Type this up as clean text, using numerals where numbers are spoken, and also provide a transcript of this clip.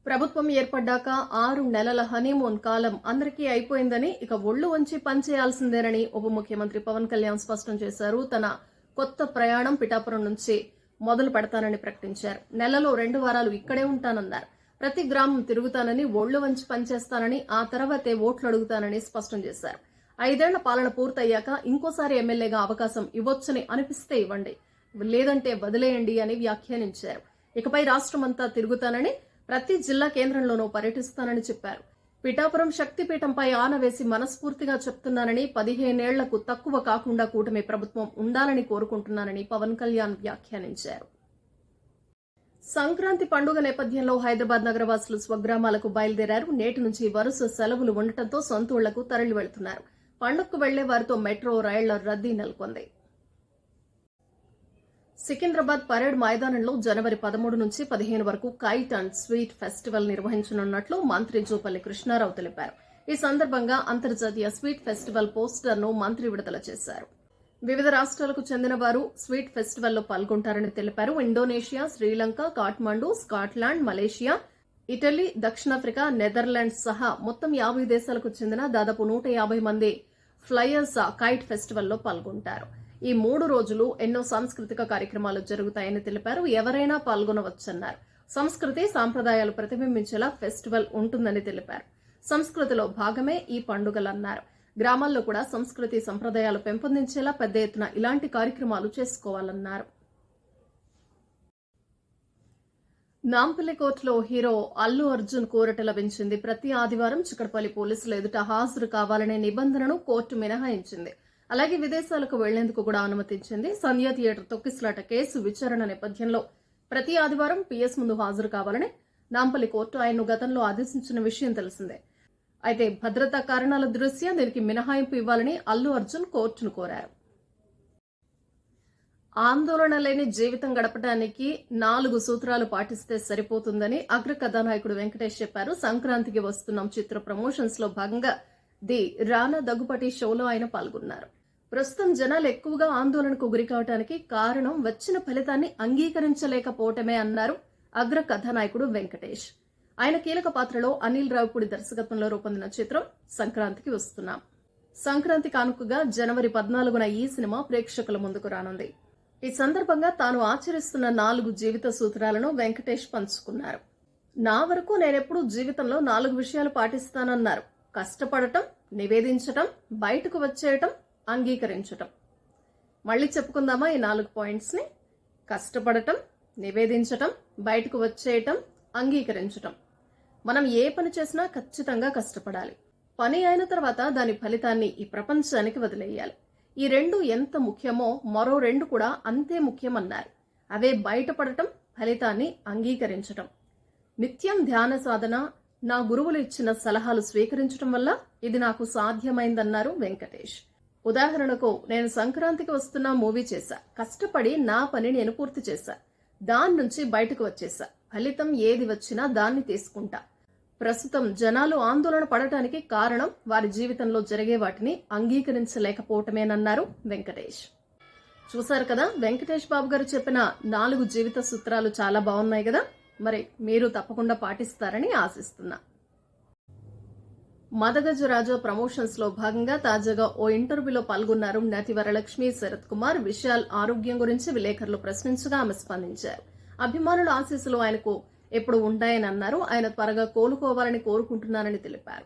ప్రభుత్వం ఏర్పడ్డాక 6 నెలల హనీమూన్ కాలం అందరికీ అయిపోయిందని, ఇక ఒళ్లు వంచి పనిచేయాల్సిందేనని ఉప ముఖ్యమంత్రి పవన్ కళ్యాణ్ స్పష్టం చేశారు. తన కొత్త ప్రయాణం పిఠాపురం నుంచి మొదలు పెడతానని ప్రకటించారు. నెలలో 2 వారాలు ఇక్కడే ఉంటానన్నారు. ప్రతి గ్రామం తిరుగుతానని, ఒళ్లు వంచి పనిచేస్తానని, ఆ తర్వాతే ఓట్లు అడుగుతానని స్పష్టం చేశారు. 5 ఏళ్ల పాలన పూర్తయ్యాక ఇంకోసారి ఎమ్మెల్యేగా అవకాశం ఇవ్వొచ్చని అనిపిస్తే ఇవ్వండి, లేదంటే వదిలేయండి అని వ్యాఖ్యానించారు. ఇకపై రాష్ట్రమంతా తిరుగుతానని, ప్రతి జిల్లా కేంద్రంలోనూ పర్యటిస్తానని చెప్పారు. పిఠాపురం శక్తిపీఠంపై ఆనవేసి మనస్ఫూర్తిగా చెప్తున్నానని, 15 ఏళ్లకు తక్కువ కాకుండా కూటమి ప్రభుత్వం ఉండాలని కోరుకుంటున్నానని పవన్ కళ్యాణ్ వ్యాఖ్యానించారు. సంక్రాంతి పండుగ నేపథ్యంలో హైదరాబాద్ నగరవాసులు స్వగ్రామాలకు బయలుదేరారు. నేటి నుంచి వరుస సెలవులు ఉండటంతో సొంతూళ్లకు తరలి వెళ్తున్నారు. పండుగకు వెళ్లే వారితో మెట్రో రైళ్ల రద్దీ నెలకొంది. సికింద్రాబాద్ పరేడ్ మైదానంలో జనవరి 13 నుంచి 15 వరకు కైట్ అండ్ స్వీట్ ఫెస్టివల్ నిర్వహించనున్నట్లు మంత్రి జూపల్లి కృష్ణారావు తెలిపారు. ఈ సందర్భంగా అంతర్జాతీయ స్వీట్ ఫెస్టివల్ పోస్టర్ను మంత్రి విడుదల చేశారు. వివిధ రాష్ట్రాలకు చెందిన వారు స్వీట్ ఫెస్టివల్లో పాల్గొంటారని తెలిపారు. Indonesia, Sri Lanka, Kathmandu, Scotland, Malaysia, Italy, దక్షిణాఫ్రికా, నెదర్లాండ్స్ సహా మొత్తం 50 దేశాలకు చెందిన దాదాపు 150 మంది ఫ్లయర్స్ కైట్ ఫెస్టివల్లో పాల్గొంటారు. ఈ 3 రోజులు ఎన్నో సాంస్కృతిక కార్యక్రమాలు జరుగుతాయని తెలిపారు. ఎవరైనా పాల్గొనవచ్చన్నారు. సంస్కృతి సాంప్రదాయాలు ప్రతిబింబించేలా ఫెస్టివల్ ఉంటుందని తెలిపారు. సంస్కృతిలో భాగమే ఈ పండుగలన్నారు. గ్రామాల్లో కూడా సంస్కృతి సంప్రదాయాలు పెంపొందించేలా పెద్ద ఎత్తున ఇలాంటి కార్యక్రమాలు చేసుకోవాలన్నారు. నాంపల్లి కోర్టులో హీరో అల్లు అర్జున్ కోరట లభించింది. ప్రతి ఆదివారం చిక్కడపల్లి పోలీసుల ఎదుట హాజరు కావాలనే నిబంధనను కోర్టు మినహాయించింది. అలాగే విదేశాలకు వెళ్లేందుకు కూడా అనుమతించింది. సంధ్యా థియేటర్ తొక్కిసలాట కేసు విచారణ నేపథ్యంలో ప్రతి ఆదివారం పీఎస్ ముందు హాజరు కావాలని నాంపల్లి కోర్టు ఆయన్ను గతంలో ఆదేశించిన విషయం తెలిసిందే. అయితే భద్రతా కారణాల దృష్ట్యా దీనికి మినహాయింపు ఇవ్వాలని అల్లు అర్జున్ కోర్టును కోరారు. ఆందోళన లేని జీవితం గడపడానికి 4 సూత్రాలు పాటిస్తే సరిపోతుందని అగ్ర కథానాయకుడు వెంకటేష్ చెప్పారు. సంక్రాంతికి వస్తున్నాం చిత్ర ప్రమోషన్స్ లో భాగంగా ది రానా దగ్గుపాటి షోలో ఆయన పాల్గొన్నారు. ప్రస్తుతం జనాలు ఎక్కువగా ఆందోళనకు గురికావడానికి కారణం వచ్చిన ఫలితాన్ని అంగీకరించలేకపోవటమే అన్నారు అగ్ర కథానాయకుడు వెంకటేష్. ఆయన కీలక పాత్రలో అనిల్ రావిపూడి దర్శకత్వంలో రూపొందిన చిత్రం సంక్రాంతికి వస్తున్నాం. సంక్రాంతి కానుకగా జనవరి 14న ఈ సినిమా ప్రేక్షకుల ముందుకు రానుంది. ఈ సందర్భంగా తాను ఆచరిస్తున్న 4 జీవిత సూత్రాలను వెంకటేష్ పంచుకున్నారు. నా వరకు నేనెప్పుడూ జీవితంలో 4 విషయాలు పాటిస్తానన్నారు. కష్టపడటం, నివేదించటం, బయటకు వచ్చేయటం, అంగీకరించటం. మళ్ళీ చెప్పుకుందామా ఈ 4 పాయింట్స్ ని? కష్టపడటం, నివేదించటం, బయటకు వచ్చేయటం, అంగీకరించటం. మనం ఏ పని చేసినా ఖచ్చితంగా కష్టపడాలి. పని అయిన తర్వాత దాని ఫలితాన్ని ఈ ప్రపంచానికి వదిలేయాలి. ఈ 2 ఎంత ముఖ్యమో మరో 2 కూడా అంతే ముఖ్యమన్నారు. అవే బయటపడటం, ఫలితాన్ని అంగీకరించటం. నిత్యం ధ్యాన సాధన, నా గురువులు ఇచ్చిన సలహాలు స్వీకరించడం వల్ల ఇది నాకు సాధ్యమైందన్నారు వెంకటేష్. ఉదాహరణకు, నేను సంక్రాంతికి వస్తున్న మూవీ చేశా. కష్టపడి నా పని నేను పూర్తి చేశా. దాని నుంచి బయటకు వచ్చేసా. ఫలితం ఏది వచ్చినా దాన్ని తీసుకుంటా. ప్రస్తుతం జనాలు ఆందోళన పడటానికి కారణం వారి జీవితంలో జరిగే వాటిని అంగీకరించలేకపోవటమేనన్నారు వెంకటేష్. చూశారు కదా, వెంకటేష్ బాబు గారు చెప్పిన 4 జీవిత సూత్రాలు చాలా బాగున్నాయి కదా. మరి మీరు తప్పకుండా పాటిస్తారని ఆశిస్తున్నా. మదగజరాజా ప్రమోషన్స్ లో భాగంగా తాజాగా ఓ ఇంటర్వ్యూలో పాల్గొన్నారు నటి వరలక్ష్మి. శరత్ కుమార్, విశాల్ ఆరోగ్యం గురించి విలేకరులు ప్రశ్నించగా ఆమె స్పందించారు. అభిమానుల ఆశీస్సులు ఆయనకు ఎప్పుడు ఉంటాయని అన్నారు. ఆయన త్వరగా కోలుకోవాలని కోరుకుంటున్నారని తెలిపారు.